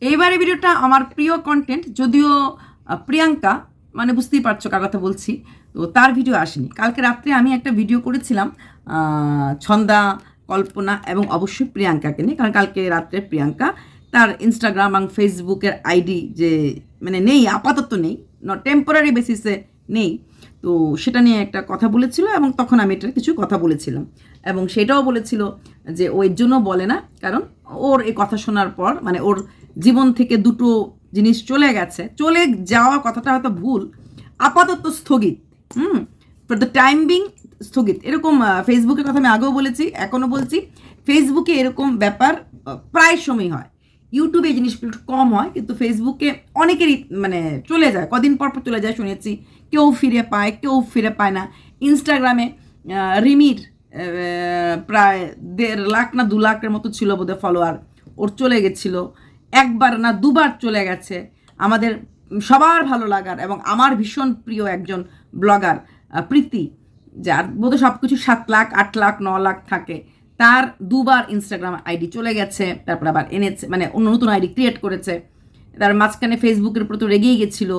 এইবারে ভিডিওটা আমার প্রিয় কন্টেন্ট, যদিও প্রিয়াঙ্কা মানে বুঝতেই পারছো কার কথা বলছি, তো তার ভিডিও আসেনি। কালকে রাত্রে আমি একটা ভিডিও করেছিলাম ছন্দা, কল্পনা এবং অবশ্যই প্রিয়াঙ্কাকে নিয়ে, কারণ কালকে রাত্রে প্রিয়াঙ্কা তার ইনস্টাগ্রাম এবং ফেসবুকের আইডি যে মানে নেই, আপাতত নেই, টেম্পোরারি বেসিসে নেই, তো সেটা নিয়ে একটা কথা বলেছিল এবং তখন আমি এটার কিছু কথা বলেছিলাম এবং সেটাও বলেছিল যে ওই জন্য বলে না, কারণ ওর এই কথা শোনার পর মানে ওর জীবন থেকে দুটো জিনিস চলে গেছে, চলে যাওয়া কথাটা হয়তো ভুল, আপাতত স্থগিত, ফর দ্য টাইম বিং স্থগিত। এরকম ফেসবুকের কথা আমি আগেও বলেছি, এখনও বলছি, ফেসবুকে এরকম ব্যাপার প্রায় সময় হয়। ইউটিউবে এই জিনিসগুলো একটু কম হয়, কিন্তু ফেসবুকে অনেকেরই মানে চলে যায়, কদিন পর পর চলে যায় শুনেছি, কেউ ফিরে পায় কেউ ফিরে পায় না। ইনস্টাগ্রামে রিমির প্রায় 1.5 লাখ না 2 লাখের মতো ছিল বোধহয় ফলোয়ার, ওর চলে গেছিলো, একবার না দুবার চলে গেছে। আমাদের সবার ভালো লাগার এবং আমার ভীষণ প্রিয় একজন ব্লগার প্রীতি, যার বোধহয় সব কিছু 7 লাখ 8 লাখ 9 লাখ থাকে, তার দুবার ইনস্টাগ্রাম আইডি চলে গেছে, তারপর আবার এনেছে, মানে অন্য নতুন আইডি ক্রিয়েট করেছে। তার মাঝখানে ফেসবুকের উপর তো রেগেই গেছিলো,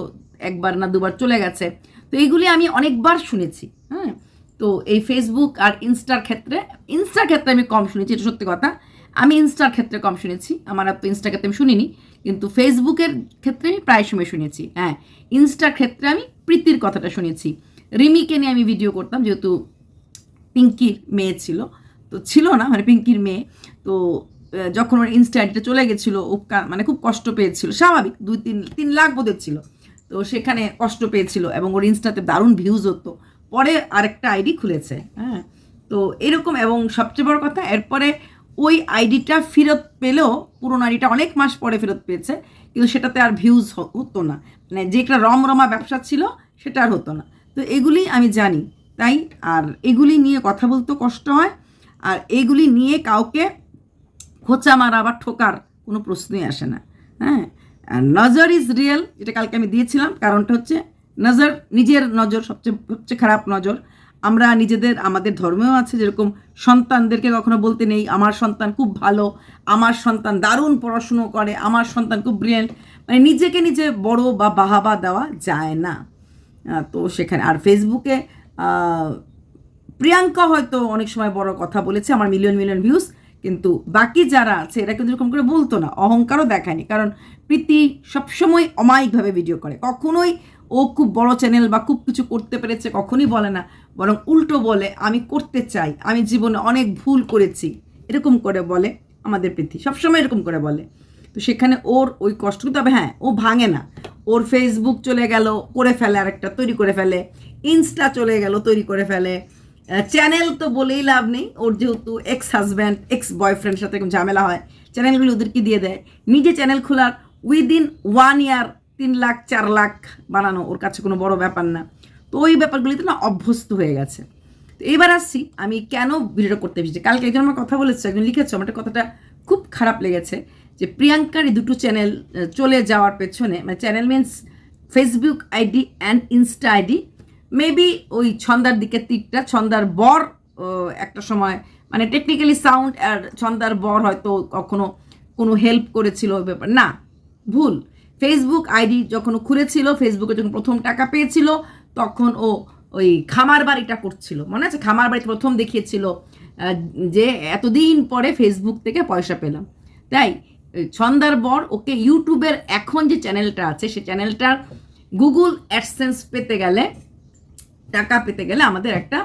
একবার না দুবার চলে গেছে। তো এইগুলি আমি অনেকবার শুনেছি। হ্যাঁ, তো এই ফেসবুক আর ইনস্টার ক্ষেত্রে আমি কম শুনেছি, এটা সত্যি কথা। আমি ইনস্টার ক্ষেত্রে কম শুনেছি, আমার তো ইনস্টার ক্ষেত্রে আমি শুনিনি, কিন্তু ফেসবুকের ক্ষেত্রে আমি প্রায় সময় শুনেছি। হ্যাঁ, ইনস্টার ক্ষেত্রে আমি প্রীতির কথাটা শুনেছি। রিমিকে নিয়ে আমি ভিডিও করতাম, যেহেতু পিঙ্কির মেয়ে ছিল, তো ছিল না মানে পিঙ্কির মেয়ে, তো যখন ওর ইনস্টা আইডিটা চলে গেছিলো, ও মানে খুব কষ্ট পেয়েছিল, স্বাভাবিক, 2-3 লাখ বোধহয় ছিল, তো সেখানে কষ্ট পেয়েছিল এবং ওর ইনস্টাতে দারুণ ভিউজ হতো। পরে আরেকটা আইডি খুলেছে। হ্যাঁ, তো এরকম, এবং সবচেয়ে বড় কথা, এরপরে ওই আইডিটা ফেরত পেলেও, পুরোনো আইডিটা অনেক মাস পরে ফেরত পেয়েছে, কিন্তু সেটাতে আর ভিউজ হতো না, মানে যে একটা রমরমা ব্যবসা ছিল সেটা আর হতো না। তো এগুলি আমি জানি, তাই আর এগুলি নিয়ে কথা বলতে কষ্ট হয়, আর এগুলি নিয়ে কাউকে খোঁচা মারা বা ঠোকার কোনো প্রশ্নই আসে না। হ্যাঁ, আর নজর ইজ রিয়েল, যেটা কালকে আমি দিয়েছিলাম, কারণটা হচ্ছে নজর, নিজের নজর সবচেয়ে খারাপ নজর। আমরা নিজেদের, আমাদের ধর্মেও আছে যেরকম সন্তানদেরকে কখনো বলতে নেই আমার সন্তান খুব ভালো, আমার সন্তান দারুণ পড়াশুনো করে, আমার সন্তান খুব ব্রিলিয়েন্ট, মানে নিজেকে নিজে বড় বা বাহাবা দেওয়া যায় না। তো সেখানে আর ফেসবুকে প্রিয়াঙ্কা হয়তো অনেক সময় বড় কথা বলেছে, আমার মিলিয়ন মিলিয়ন ভিউজ, কিন্তু বাকি যারা আছে এরা কিন্তু এরকম করে বলতো না, অহংকারও দেখায়নি, কারণ প্রীতি সবসময় অমায়িকভাবে ভিডিও করে, কখনোই ও খুব বড় চ্যানেল বা খুব কিছু করতে পেরেছে কখনই বলে না, বরং উল্টো বলে আমি করতে চাই, আমি জীবনে অনেক ভুল করেছি, এরকম করে বলে আমাদের প্রীতি, সবসময় এরকম করে বলে। তো সেখানে ওর ওই কষ্ট, তবে হ্যাঁ, ও ভাঙে না, ওর ফেসবুক চলে গেল করে ফেলে, আরেকটা তৈরি করে ফেলে, ইনস্টা চলে গেল তৈরি করে ফেলে, চ্যানেল তো বলেই লাভ নেই, ওর যেহেতু এক্স হাজব্যান্ড এক্স বয়ফ্রেন্ডের সাথে ঝামেলা হয়, চ্যানেলগুলো ওদেরকে দিয়ে দেয়, নিজে চ্যানেল খোলার উইদিন 1 ইয়ার 3 লাখ 4 লাখ বানানো ওর কাছে কোনো বড় ব্যাপার না। তো ওই ব্যাপারগুলিতে না অভ্যস্ত হয়ে গেছে। তো এবার আসছি আমি কেন ভিডিওটা করতে এসেছি। কালকে একজন আমার কথা বলেছে, একজন লিখেছে, আমার কথাটা খুব খারাপ লেগেছে, যে প্রিয়াঙ্কার এই দুটো চ্যানেল চলে যাওয়ার পেছনে, মানে channel means Facebook ID and Insta ID, maybe ওই ছন্দার দিকে তীরটা, ছন্দার বর একটা সময় মানে টেকনিক্যালি সাউন্ড, আর ছন্দার বর হয়তো কখনো কোনো হেল্প করেছিল ওই ব্যাপার না, ভুল। ফেসবুক আইডি যখন খুলেছিল, ফেসবুকে যখন প্রথম টাকা পেয়েছিল, তখন ও ওই খামার বাড়িটা করছিল, মনে আছে, খামার বাড়িতে প্রথম দেখিয়েছিল যে এতদিন পরে ফেসবুক থেকে পয়সা পেলাম। তাই ছন্দার বর ওকে ইউটিউবের এখন যে চ্যানেলটা আছে, সে চ্যানেলটার গুগল অ্যাডসেন্স পেতে গেলে, টাকা পেতে গেলে আমাদের একটা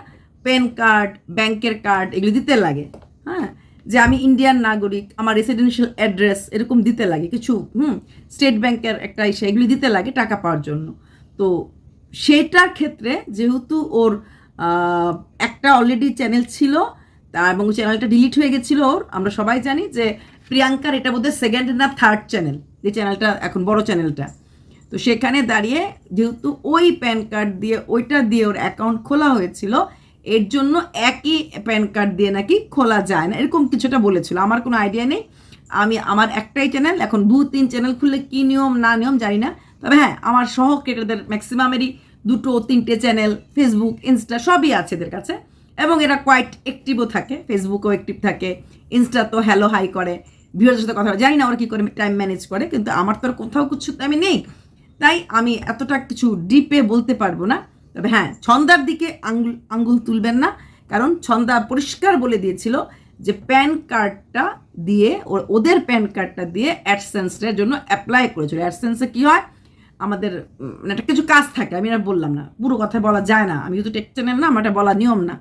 প্যান কার্ড, ব্যাংকের কার্ড এগুলো দিতে লাগে। হ্যাঁ, যে আমি ইন্ডিয়ান নাগরিক, আমার রেসিডেন্সিয়াল অ্যাড্রেস এরকম দিতে লাগে কিছু, স্টেট ব্যাংকের একটা এগুলি দিতে লাগে টাকা পাওয়ার জন্য। তো সেটার ক্ষেত্রে যেহেতু ওর একটা অলরেডি চ্যানেল ছিল, তা এবং চ্যানেলটা ডিলিট হয়ে গেছিলো ওর, আমরা সবাই জানি যে প্রিয়াঙ্কার এটা বোধহয় সেকেন্ড না থার্ড চ্যানেল, যে চ্যানেলটা এখন বড় চ্যানেলটা। তো সেখানে দাঁড়িয়ে যেহেতু ওই প্যান কার্ড দিয়ে, ওইটা দিয়ে ওর অ্যাকাউন্ট খোলা হয়েছিল, এর জন্য একই প্যান কার্ড দিয়ে নাকি খোলা যায় না, এরকম কিছুটা বলেছিল, আমার কোনো আইডিয়া নেই। আমার একটাই চ্যানেল, এখন 2-3 চ্যানেল খুললে কী নিয়ম না নিয়ম জানি না, তবে হ্যাঁ, আমার সহ ক্রিয়েটারদের ম্যাক্সিমামেরই 2-3টে চ্যানেল, ফেসবুক ইনস্টা সবই আছে এদের কাছে, এবং এরা কোয়াইট অ্যাক্টিভও থাকে, ফেসবুকও অ্যাক্টিভ থাকে, ইনস্টা তো হ্যালো হাই করে, ভিউয়ারদের সাথে কথা বলে, জানি না ওরা কী করে টাইম ম্যানেজ করে, কিন্তু আমার তো আর কোথাও কিছু আমি নেই, তাই আমি এতটা কিছু ডিপে বলতে পারবো না। তবে হ্যাঁ, ছন্দার দিকে আঙ্গুল তুলবেন না, কারণ ছন্দা পরিষ্কার বলে দিয়েছিল যে প্যান কার্ডটা দিয়ে ওদের প্যান কার্ডটা দিয়ে অ্যাডসেন্সের জন্য অ্যাপ্লাই করেছিল। অ্যাডসেন্সে কী হয়, আমাদের একটা কিছু কাজ থাকে, আমি আর বললাম না, পুরো কথা বলা যায় না, আমি যেহেতু টেক চ্যানেল না, আমার এটা বলা নিয়ম না।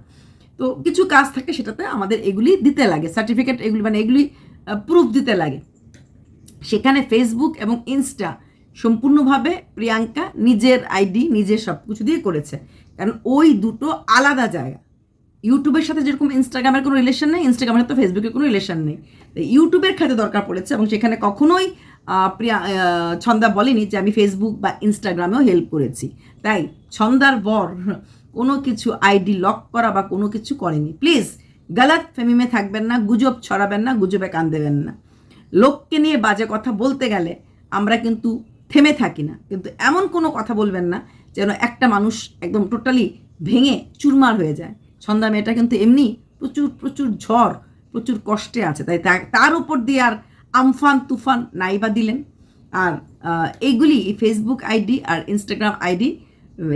তো কিছু কাজ থাকে, সেটাতে আমাদের এগুলি দিতে লাগে, সার্টিফিকেট এগুলি, মানে এগুলি প্রুফ দিতে লাগে। সেখানে ফেসবুক এবং ইনস্টা সম্পূর্ণভাবে প্রিয়াঙ্কা নিজের আইডি নিজের সব কিছু দিয়ে করেছে, কারণ ওই দুটো আলাদা জায়গা। ইউটিউবের সাথে যেরকম ইনস্টাগ্রামের কোনো রিলেশন নেই, ইনস্টাগ্রামের সাথে ফেসবুকের কোনো রিলেশন নেই। ইউটিউবের খাতে দরকার পড়েছে, এবং সেখানে কখনোই ছন্দা বলেনি যে আমি ফেসবুক বা ইনস্টাগ্রামেও হেল্প করেছি। তাই ছন্দার বর কোনো কিছু আইডি লক করা বা কোনো কিছু করেনি। প্লিজ গালাত ফেমিমে থাকবেন না, গুজব ছড়াবেন না, গুজবে কান দেবেন না। লোককে নিয়ে বাজে কথা বলতে গেলে আমরা কিন্তু থেমে থাকি না, কিন্তু এমন কোনো কথা বলবেন না যেন একটা মানুষ একদম টোটালি ভেঙে চুরমার হয়ে যায়। ছন্দা মেয়েটা কিন্তু এমনি প্রচুর প্রচুর ঝড়, প্রচুর কষ্টে আছে, তাই তার উপর দিয়ে আর আমফান তুফান নাইবা দিলেন। আর এইগুলি ফেসবুক আইডি আর ইনস্টাগ্রাম আইডি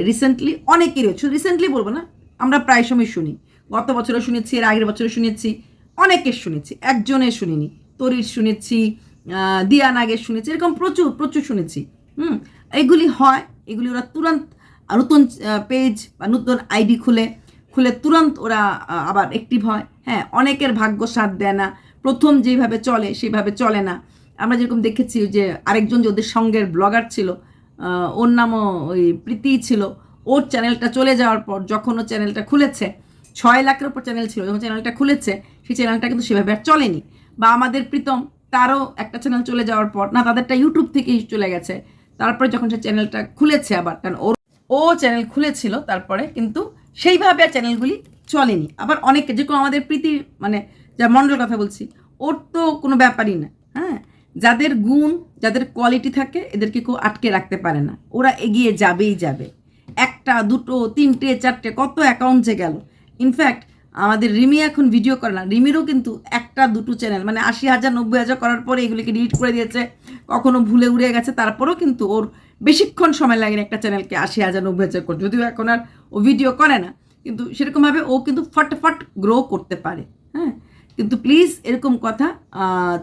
রিসেন্টলি অনেকেরই, শুধু রিসেন্টলি বলবো না, আমরা প্রায় সময় শুনি, গত বছরও শুনেছি, এর আগের বছরও শুনেছি, অনেকের শুনেছি, একজনের শুনিনি, তরির শুনেছি, দিয়া নাগের শুনেছি, এরকম প্রচুর প্রচুর শুনেছি। এগুলি হয়, এগুলি ওরা তুরন্ত নতুন পেজ বা নতুন আইডি খুলে তুরন্ত ওরা আবার অ্যাক্টিভ হয়। হ্যাঁ, অনেকের ভাগ্য সাথ দেয় না, প্রথম যেভাবে চলে সেইভাবে চলে না। আমরা যেরকম দেখেছি যে আরেকজন যে ওদের সঙ্গের ব্লগার ছিল, ওর নামও ওই প্রীতি ছিল, ওর চ্যানেলটা চলে যাওয়ার পর যখন ও চ্যানেলটা খুলেছে, 6 লাখের ওপর চ্যানেল ছিল, যখন চ্যানেলটা খুলেছে সেই চ্যানেলটা কিন্তু সেভাবে আর চলেনি। বা আমাদের প্রীতম, তারও একটা চ্যানেল চলে যাওয়ার পর, না তাদেরটা ইউটিউব থেকেই চলে গেছে, তারপরে যখন সে চ্যানেলটা খুলেছে আবার, কারণ ও চ্যানেল খুলেছিল তারপরে, কিন্তু সেইভাবে আর চ্যানেলগুলি চলেনি। আবার অনেকে, যেরকম আমাদের প্রীতি, মানে যা মণ্ডল কথা বলছি, ওর তো কোনো ব্যাপারই না। হ্যাঁ, যাদের গুণ, যাদের কোয়ালিটি থাকে, এদেরকে কেউ আটকে রাখতে পারে না, ওরা এগিয়ে যাবেই যাবে। একটা, দুটো, তিনটে, চারটে, কত অ্যাকাউন্ট যে গেল। ইনফ্যাক্ট আমাদের রিমি এখন ভিডিও করে না, রিমিরও কিন্তু একটা দুটো চ্যানেল, মানে 80,000 90,000 করার পরে এগুলিকে ডিলিট করে দিয়েছে, কখনো ভুলে উড়ে গেছে, তারপরেও কিন্তু ওর বেশিক্ষণ সময় লাগেনি একটা চ্যানেলকে 80,000 90,000 করে, যদিও এখন আর ও ভিডিও করে না, কিন্তু সেরকমভাবে ও কিন্তু ফটাফট গ্রো করতে পারে। হ্যাঁ, কিন্তু প্লিজ এরকম কথা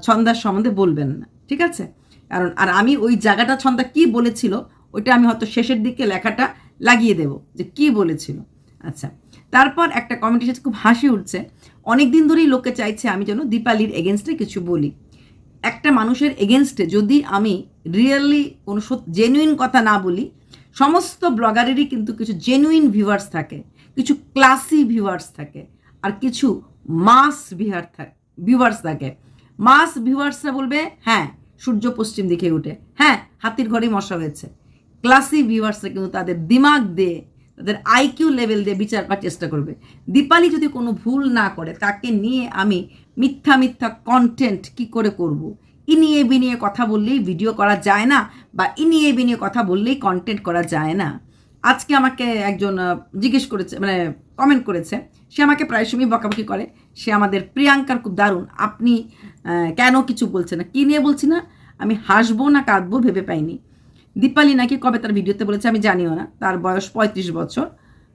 ছন্দার সম্বন্ধে বলবেন না, ঠিক আছে? কারণ আর আমি ওই জায়গাটা ছন্দা কি বলেছিল ওইটা আমি হয়তো শেষের দিকে লেখাটা লাগিয়ে দেব যে কি বলেছিল। আচ্ছা, তারপর একটা কমেন্ট এসেছে, খুব হাসি উঠছে। অনেক দিন ধরেই লোকে চাইছে আমি যেন দীপালির এগেনস্টে কিছু বলি। একটা মানুষের এগেনস্টে যদি আমি রিয়েলি কোনো জেনুইন কথা না বলি, সমস্ত ব্লগারেরই কিন্তু কিছু জেনুইন ভিউয়ার্স থাকে, কিছু ক্লাসি ভিউয়ার্স থাকে, আর কিছু মাস ভিউয়ার্স থাকে। মাস ভিউয়ার্সরা বলবে হ্যাঁ সূর্য পশ্চিম দিকে উঠে, হ্যাঁ হাতির ঘরেই মশা হয়েছে। ক্লাসি ভিউয়ার্সরা কিন্তু তাদের দিমাগ দিয়ে, তাদের আইকিউ লেভেল দিয়ে বিচার করার চেষ্টা করবে। দীপালি যদি কোনো ভুল না করে, তাকে নিয়ে আমি মিথ্যা মিথ্যা কন্টেন্ট কি করে করব? ইনিয়ে বিনিয়ে কথা বললেই ভিডিও করা যায় না, বা ইনিয়ে বিনিয়ে কথা বললেই কন্টেন্ট করা যায় না। আজকে আমাকে একজন জিজ্ঞেস করেছে, মানে কমেন্ট করেছে, সে আমাকে প্রায় সময় বকাবকি করে, সে আমাদের প্রিয়াঙ্কার খুব দারুণ, আপনি কেন কিছু বলছেন না, কী নিয়ে বলছি না, আমি হাসবো না কাঁদবো ভেবে পাইনি। দীপালি নাকি কবে তার ভিডিওতে বলেছে আমি জানিও না, তার বয়স 35 বছর।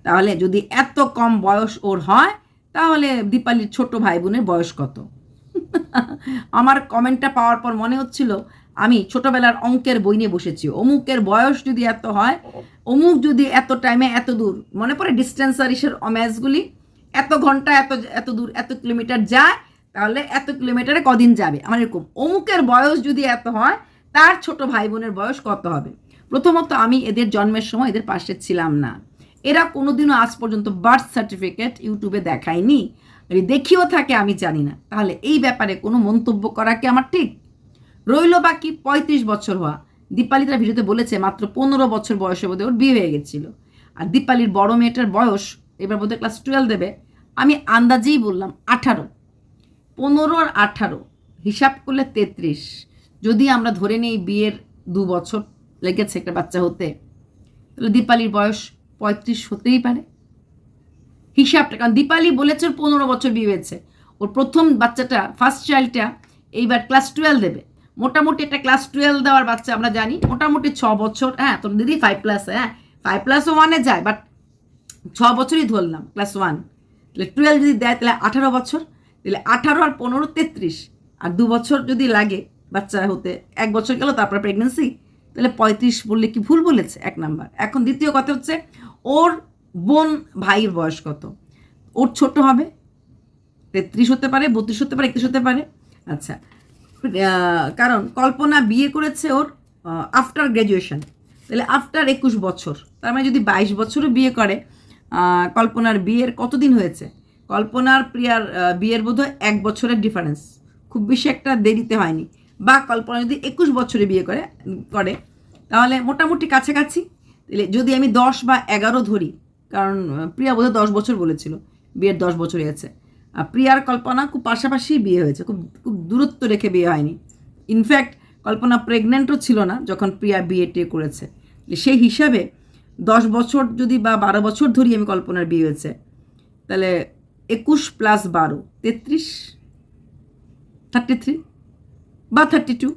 তাহলে যদি এত কম বয়স ওর হয়, তাহলে দীপালির ছোট ভাই বোনের বয়স কত? আমার কমেন্টটা পাওয়ার পর মনে হচ্ছিল আমি ছোটবেলার অঙ্কের বই নিয়ে বসেছি। অমুকের বয়স যদি এত হয়, অমুক যদি এত টাইমে এত দূর, মনে পড়ে ডিস্টেন্স সারিসের ম্যাচগুলি, এত ঘন্টা এত দূর এত কিলোমিটার যায়, তাহলে এত কিলোমিটারে কদিন যাবে, আমার এরকম অমুকের বয়স যদি এত হয়, তার ছোট ভাই বোনের বয়স কত হবে? প্রথমত আমি এদের জন্মের সময় এদের পাশে ছিলাম না, এরা কোনোদিনও আজ পর্যন্ত বার্থ সার্টিফিকেট ইউটিউবে দেখায়নি, দেখিও থাকে আমি জানি না। তাহলে এই ব্যাপারে কোনো মন্তব্য করা কি আমার ঠিক? রইল বাকি 35 বছর হওয়া। দীপালি তার ভিডিওতে বলেছে মাত্র 15 বছর বয়সে বোধহয় ওর বিয়ে হয়ে গেছিল। আর দীপালির বড় মেয়েটার বয়স এবার বোধহয় ক্লাস 12 দেবে, আমি আন্দাজেই বললাম 18। 15 আর 18 হিসাব করলে 33। যদি আমরা ধরে নিই বিয়ের 2 বছর লেগেছে একটা বাচ্চা হতে, তাহলে দীপালির বয়স 35 হতেই পারে হিসাবটা। কারণ দীপালি বলেছে ওর 15 বছর বিয়ে হয়েছে, ওর প্রথম বাচ্চাটা, ফার্স্ট চাইল্ডটা এইবার ক্লাস 12 দেবে। মোটামুটি একটা ক্লাস 12 দেওয়ার বাচ্চা আমরা জানি মোটামুটি 6 বছর, হ্যাঁ তোর দিদি 5+, হ্যাঁ 5+ও 1-এ যায়, বাট 6 বছরই ধরলাম ক্লাস 1, তাহলে 12 যদি দেয় তাহলে 18 বছর, তাহলে 18 আর 15 33, আর 2 বছর যদি লাগে বাচ্চা হতে, 1 বছর গেল তারপর প্রেগনেন্সি, তাহলে 35 বললে কি ভুল বলেছে? 1 নাম্বার। এখন দ্বিতীয় কথা হচ্ছে ওর বোন ভাইয়ের বয়স কত? ওর ছোট হবে, 33 হতে পারে, 32 হতে পারে, 31 হতে পারে। আচ্ছা, কারণ কল্পনা বিয়ে করেছে ওর আফটার গ্র্যাজুয়েশন, তাহলে আফটার 21 বছর, তার মানে যদি 22 বছরও বিয়ে করে, কল্পনার বিয়ের কতদিন হয়েছে? কল্পনার প্রিয়ার বিয়ের বোধহয় 1 বছরের ডিফারেন্স, খুব বেশি একটা দেরিতে হয়নি। বা কল্পনা যদি 21 বছরে বিয়ে করে তাহলে মোটামুটি কাছাকাছি। তাহলে যদি আমি 10 বা 11 ধরি, কারণ প্রিয়া বোধহয় 10 বছর বলেছিল, বিয়ের 10 বছর হয়েছে। প্রিয়ার কল্পনা খুব পাশাপাশি বিয়ে হয়েছে, খুব খুব দূরত্ব রেখে বিয়ে হয়নি। ইনফ্যাক্ট কল্পনা প্রেগনেন্টও ছিল না যখন প্রিয়া বিয়েটে করেছে। সেই হিসাবে 10 বছর যদি বা 12 বছর ধরি আমি কল্পনার বিয়ে হয়েছে, তাহলে 21 + 12 33, 33 বা 32,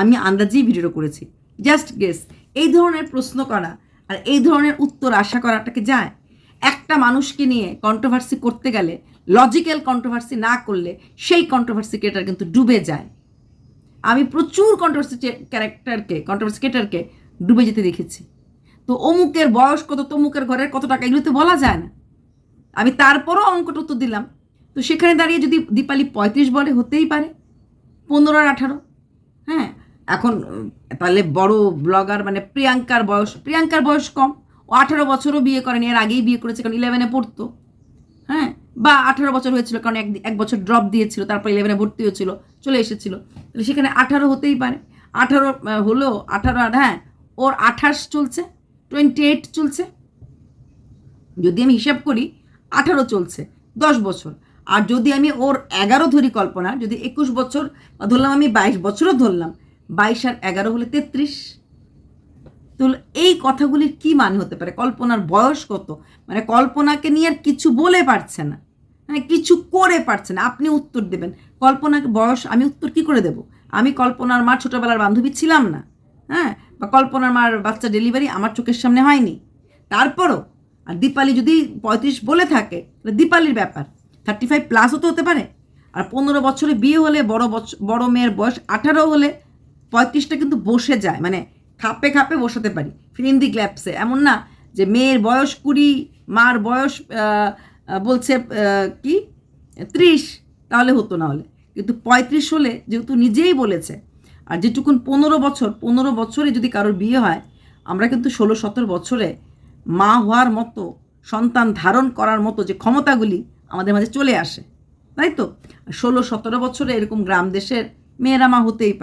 আমি আন্দাজেই ভিডিওটা করেছি, জাস্ট গেস। এই ধরনের প্রশ্ন করা আর এই ধরনের উত্তর আশা করাটাকে যায়? একটা মানুষকে নিয়ে কন্ট্রোভার্সি করতে গেলে লজিক্যাল কন্ট্রোভার্সি না করলে সেই কন্ট্রোভার্সি ক্রিয়েটার কিন্তু ডুবে যায়। আমি প্রচুর কন্ট্রোভার্সি ক্রিয়েটারকে ডুবে যেতে দেখেছি। তো অমুকের বয়স কত, তমুকের ঘরের কত টাকা, এগুলো তো বলা যায় না। আমি তারপরও অঙ্কটা উত্তর দিলাম। তো সেখানে দাঁড়িয়ে যদি দীপালি 35 বলে, হতেই পারে 15 আর 18। হ্যাঁ, এখন তাহলে বড় ব্লগার মানে প্রিয়াঙ্কার বয়স কম, ও 18 বছরও বিয়ে করেনি, এর আগেই বিয়ে করেছে, কারণ 11-এ পড়তো। হ্যাঁ, বা 18 বছর হয়েছিল, কারণ এক বছর ড্রপ দিয়েছিল, তারপর 11-এ ভর্তি হয়েছিল, চলে এসেছিল, তাহলে সেখানে 18 হতেই পারে। 18 হলো, 18 আর হ্যাঁ ওর 28 চলছে, 28 চলছে, যদি আমি হিসাব করি 18 চলছে, 10 বছর। আর যদি আমি ওর 11 ধরি কল্পনা, যদি 21 বছর ধরলাম, আমি 22 বছরও ধরলাম, 22 আর 11 হলে 33। তো এই কথাগুলির কি মানে হতে পারে? কল্পনার বয়স কত? মানে কল্পনাকে নিয়ে আর কিছু বলে পারছে না, হ্যাঁ কিছু করে পারছে না। আপনি উত্তর দেবেন কল্পনাকে বয়স, আমি উত্তর কি করে দেব? আমি কল্পনার মার ছোটোবেলার বান্ধবী ছিলাম না, হ্যাঁ, বা কল্পনার মার বাচ্চা ডেলিভারি আমার চোখের সামনে হয়নি। তারপরও আর দীপালি যদি 35 বলে থাকে, তাহলে দীপালির ব্যাপার, 35+ তো হতে পারে। আর 15 বছরে বিয়ে হলে, বড় মেয়ের বয়স 18 হলে 35টা কিন্তু বসে যায়, মানে খাপে খাপে বসাতে পারি ফিলিং দি গ্ল্যাপসে। এমন না যে মেয়ের বয়স 20, মার বয়স বলছে কি 30, তাহলে হতো না হলে। কিন্তু 35 হলে, যেহেতু নিজেই বলেছে, আর যেটুকুন 15 বছরে যদি কারোর বিয়ে হয়, আমরা কিন্তু 16-17 বছরে মা হওয়ার মতো, সন্তান ধারণ করার মতো যে ক্ষমতাগুলি আমাদের মাঝে চলে আসে, তাই তো? 16-17 বছরে এরকম গ্রাম দেশের মেয়েরা মা হতেই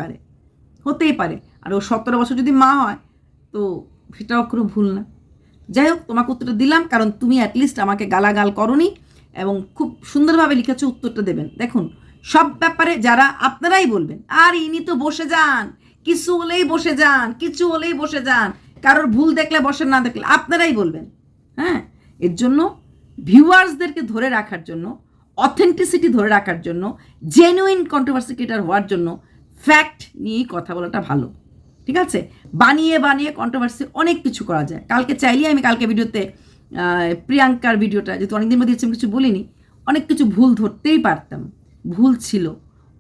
পারে। আর ও 17 বছর যদি মা হয়, তো সেটাও কোনো ভুল না। যাই হোক, তোমাকে উত্তরটা দিলাম, কারণ তুমি অ্যাটলিস্ট আমাকে গালাগাল করনি এবং খুব সুন্দরভাবে লিখেছো, উত্তরটা দেবেন। দেখুন, সব ব্যাপারে যারা আপনারাই বলবেন, আর ইনি তো বসে যান, কিছু হলেই বসে যান, কারোর ভুল দেখলে বসেন, না দেখলে আপনারাই বলবেন। হ্যাঁ, এর জন্য ভিউয়ার্সদেরকে ধরে রাখার জন্য, অথেন্টিসিটি ধরে রাখার জন্য, জেনুইন কন্ট্রোভার্সি ক্রিয়েটার হওয়ার জন্য ফ্যাক্ট নিয়েই কথা বলাটা ভালো, ঠিক আছে? বানিয়ে কন্ট্রোভার্সি অনেক কিছু করা যায়। কালকে চাইলেই আমি কালকে ভিডিওতে প্রিয়াঙ্কার ভিডিওটা, যেহেতু অনেকদিন মধ্যে দিচ্ছি, কিছু বলিনি, অনেক কিছু ভুল ধরতেই পারতাম, ভুল ছিল,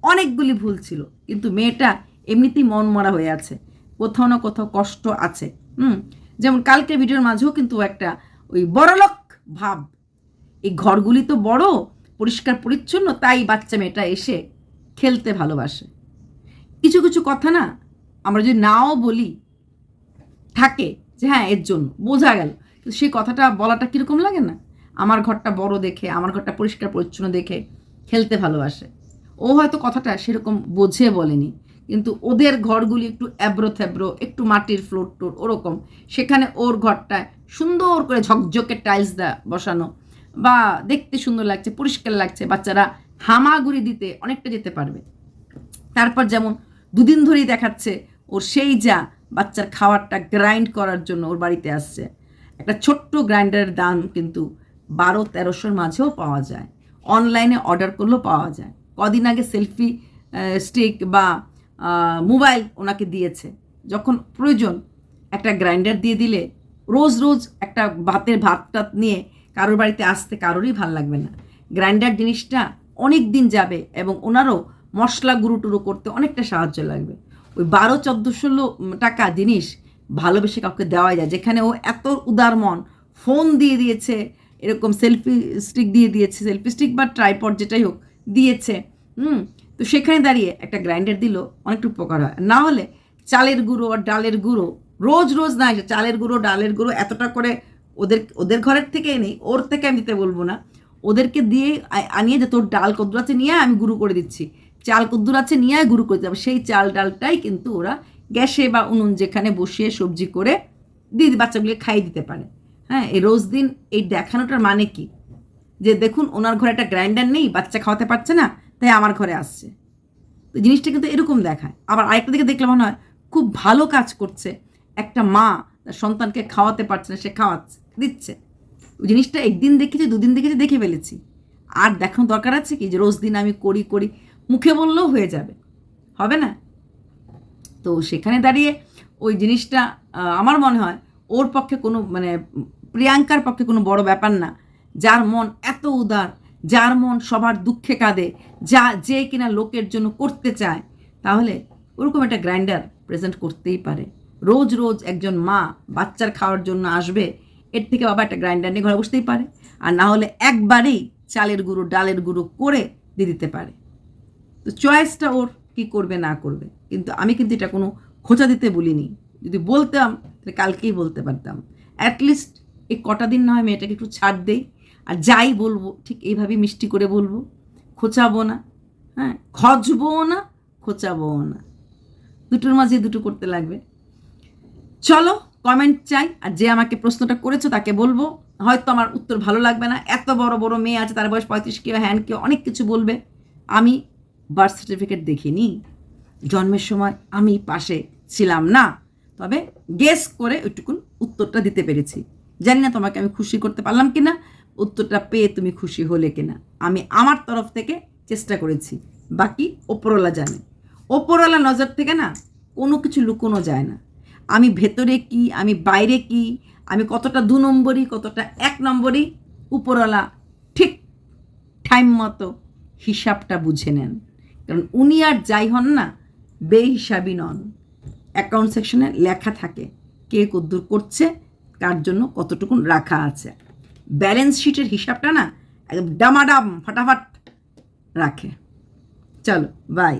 অনেকগুলি ভুল ছিল, কিন্তু মেয়েটা এমনিতেই মন মরা হয়ে আছে, কোথাও না কোথাও কষ্ট আছে। যেমন কালকে ভিডিওর মাঝেও কিন্তু একটা ওই বড়লোক ভাব, এই ঘরগুলি তো বড়, পরিষ্কার পরিচ্ছন্ন, তাই বাচ্চা মেয়েটা এসে খেলতে ভালোবাসে। কিছু কিছু কথা না আমরা যদি নাও বলি, থাকে যে হ্যাঁ এর জন্য বোঝা গেল, কিন্তু সেই কথাটা বলাটা কীরকম লাগে না? আমার ঘরটা বড় দেখে, আমার ঘরটা পরিষ্কার পরিচ্ছন্ন দেখে খেলতে ভালোবাসে। ও হয়তো কথাটা সেরকম বোঝে বলেনি, কিন্তু ওদের ঘরগুলি একটু অ্যাব্রো থ্যাব্রো, একটু মাটির ফ্লোর টোর ওরকম, সেখানে ওর ঘরটায় সুন্দর করে ঝকঝকে টাইলস বসানো, বা দেখতে সুন্দর লাগছে, পরিষ্কার লাগছে, বাচ্চারা হামাগুড়ি দিতে অনেকটা যেতে পারবে। তারপর যেমন 2 দিন ধরেই দেখাচ্ছে ওর সেই যা বাচ্চার খাবারটা গ্রাইন্ড করার জন্য ওর বাড়িতে আসছে। একটা ছোট্ট গ্রাইন্ডারের দাম কিন্তু 1200-1300 মাঝেও পাওয়া যায়, অনলাইনে অর্ডার করলেও পাওয়া যায়। কদিন আগে সেলফি স্টিক বা মোবাইল ওনাকে দিয়েছে। যখন প্রয়োজন একটা গ্রাইন্ডার দিয়ে দিলে রোজ রোজ একটা ভাতটা নিয়ে কারোর বাড়িতে আসতে কারোরই ভাল লাগবে না। গ্রাইন্ডার জিনিসটা অনেক দিন যাবে এবং ওনারও মশলা গুঁড়ো টুরো করতে অনেকটা সাহায্য লাগবে। ওই 1200-1400 টাকা জিনিস ভালোবেসে কাউকে দেওয়া যায়, যেখানে ও এত উদার মন, ফোন দিয়ে দিয়েছে, এরকম সেলফি স্টিক দিয়ে দিয়েছে, সেলফি স্টিক বা ট্রাইপড যেটাই হোক দিয়েছে। তো সেখানে দাঁড়িয়ে একটা গ্রাইন্ডার দিল অনেকটা উপকার হয়। না হলে চালের গুঁড়ো আর ডালের গুঁড়ো রোজ রোজ না এসে চালের গুঁড়ো ডালের গুঁড়ো এতটা করে ওদের ঘরের থেকে নেই, ওর থেকে আমি দিতে বলবো না, ওদেরকে দিয়ে আনিয়ে যে তোর ডাল কদ্দুর আছে নিয়ে আমি গুঁড়ো করে দিচ্ছি, চাল কদ্দুর আছে নিয়ে গুঁড়ো করে দিতে হবে, সেই চাল ডালটাই কিন্তু ওরা গ্যাসে বা উনুন যেখানে বসিয়ে সবজি করে দিয়ে বাচ্চাগুলিকে খাইয়ে দিতে পারে। হ্যাঁ, এই রোজ দিন এই দেখানোটার মানে কি, যে দেখুন ওনার ঘরে একটা গ্রাইন্ডার নেই, বাচ্চা খাওয়াতে পারছে না, তাই আমার ঘরে আসছে। তো জিনিসটা কিন্তু এরকম দেখায়। আবার আরেকটা দিকে দেখলে মনে হয় খুব ভালো কাজ করছে, একটা মা তার সন্তানকে খাওয়াতে পারছে না, সে খাওয়াচ্ছে দিচ্ছে। ওই জিনিসটা একদিন দেখেছি, দুদিন দেখেছি, দেখে ফেলেছি, আর দেখানো দরকার আছে কি যে রোজ দিন আমি করি মুখে বললেও হয়ে যাবে, হবে না। তো সেখানে দাঁড়িয়ে ওই জিনিসটা আমার মনে হয় ওর পক্ষে কোনো প্রিয়াঙ্কার পক্ষে কোনো বড় ব্যাপার না, যার মন এত উদার, যার মন সবার দুঃখে কাঁদে, যে কিনা লোকের জন্য করতে চায়, তাহলে ওরকম একটা গ্রাইন্ডার প্রেজেন্ট করতেই পারে। রোজ রোজ একজন মা বাচ্চার খাওয়ার জন্য আসবে, এর থেকে বাবা একটা গ্রাইন্ডার নিয়ে ঘরে বসতেই পারে, আর না হলে একবারেই চালের গুঁড়ো ডালের গুঁড়ো করে দিয়ে দিতে পারে। তো চয়েসটা ওর কি করবে না করবে, কিন্তু আমি কিন্তু এটা কোনো খোঁচা দিতে বলিনি। যদি বলতাম তাহলে কালকেই বলতে পারতাম। অ্যাটলিস্ট এই কটা দিন না হয় মেয়েটাকে একটু ছাড় দেই, আর যাই বলবো ঠিক এইভাবেই মিষ্টি করে বলবো, খোঁচাবো না, হ্যাঁ, খজবো না, খোঁচাবো না, দুটোর মাঝে দুটো করতে লাগবে। চলো কমেন্ট চাই, আর যে আমাকে প্রশ্নটা করেছো তাকে বলবো, হয়তো আমার উত্তর ভালো লাগবে না, এত বড় বড় মেয়ে আছে, তার বয়স 35 কেউ হ্যান কেউ অনেক কিছু বলবে। আমি বার্থ সার্টিফিকেট দেখিনি, জন্মের সময় আমি পাশে ছিলাম না, তবে গেস করে ওইটুকুন উত্তরটা দিতে পেরেছি। জানি না তোমাকে আমি খুশি করতে পারলাম কিনা, উত্তরটা পেয়ে তুমি খুশি হলে কিনা, আমি আমার তরফ থেকে চেষ্টা করেছি, বাকি ওপরওয়ালা জানে। ওপরওয়ালা নজর থেকে না কোনো কিছু লুকোনো যায় না। আমি ভেতরে কি, আমি বাইরে কি, আমি কতটা 2 নম্বরই কতটা 1 নম্বরই, উপরওয়ালা ঠিক টাইম মতো হিসাবটা বুঝে নেন। কারণ উনি আর যাই হন না, বেহিসাবি নন। অ্যাকাউন্ট সেকশনে লেখা থাকে কে কদ্দূর করছে, কার জন্য কতটুকুন রাখা আছে। ব্যালেন্স শিটের হিসাবটা না একদম ডামাডাম ফাটাফাট রাখে। চলো বাই।